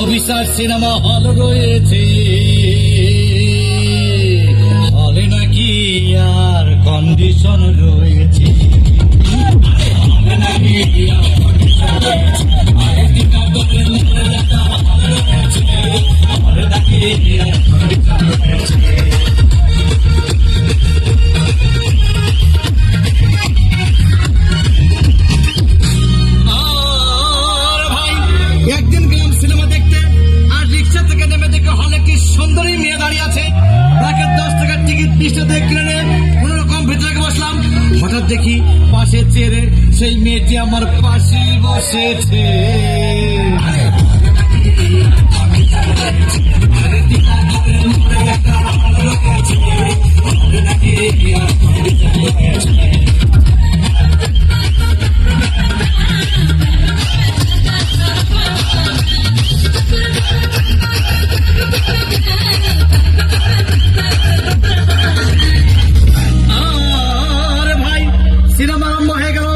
Abhisar cinema hall রয়েছে, হলে নাকি আর কন্ডিশন রয়েছে। হলে নাকি আর কন্ডিশন রয়েছে, হলে নাকি আর কন্ডিশন রয়েছে। একদিন গেলাম সিনেমা দেখতে, আর রিক্সা থেকে নেমে দেখে হলে কি সুন্দরী মেয়ে দাঁড়িয়ে আছে। তাকে 10 টাকার টিকিট 20 টাকা কিনে নিয়ে কোন রকম ভেতরে বসলাম। হঠাৎ দেখি পাশে চেয়ারে সেই মেয়েটি আমার পাশে বসেছে। সিনেমা আরম্ভ হয়ে গেল।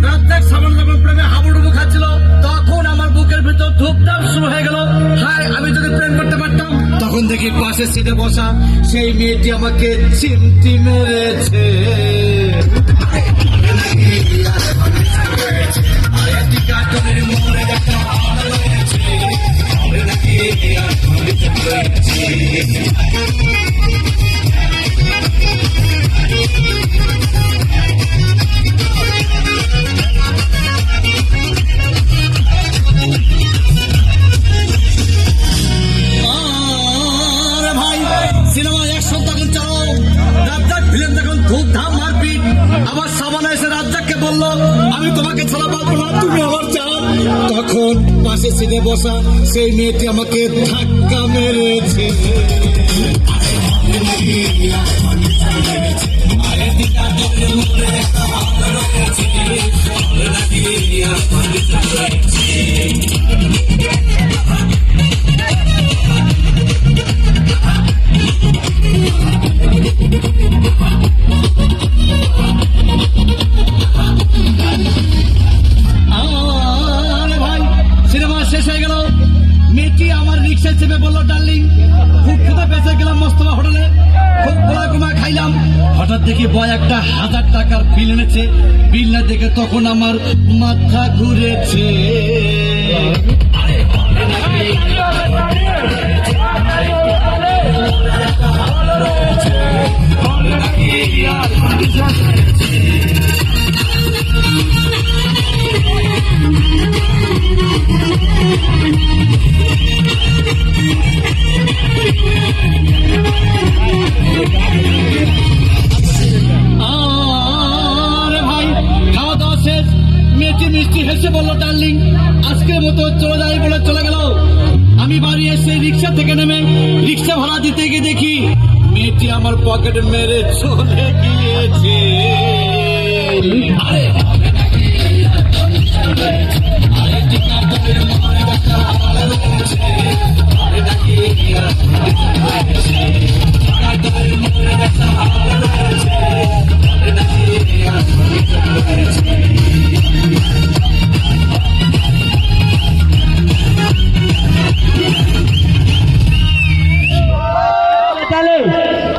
রাজ্জাক সালমান যখন প্রেমে হাবুডুবু খাচ্ছিল, তখন আমার বুকের ভিতর ধূপধাপ শুরু হয়ে গেল। হায়, আমি যদি প্রেম করতে পারতাম। তখন দেখি পাশে সিটে বসা সেই মেয়েটি আমাকে চিমটি মেরেছে। সিনেমা অ্যাকশন তখন চাও, রাজ্জাক ভিলেন যখন ধূপধাম মারপিট। আবার সাবানা এসে রাজ্জাককে বলল, আমি তোমাকে ছাড়া পাবো না, তুমি আমার চাও। তখন পাশে সিটে বসা সেই মেয়েটি আমাকে ধাক্কা মেরেছে। সিনেমা শেষ হয়ে গেল। মেয়েটি আমার রিক্সায় চেপে বললো, ডার্লিং খুব ক্ষুধা পেয়েছে, গেলাম মোস্তফা হোটেলে, খুব গোলা খাইলাম। হঠাৎ দেখি বয় একটা 1000 টাকার বিল এনেছে। বিল না দেখে তখন আমার মাথা ঘুরেছে। মেয়েটি মিষ্টি হেসে বললো, ডার্লিং আজকের মতো চলে যাই বলে চলে গেল। আমি বাড়ি এসে রিক্সা থেকে নেমে রিক্সা ভাড়া দিতে গিয়ে দেখি মেয়েটি আমার পকেট মেরে চলে গিয়েছে।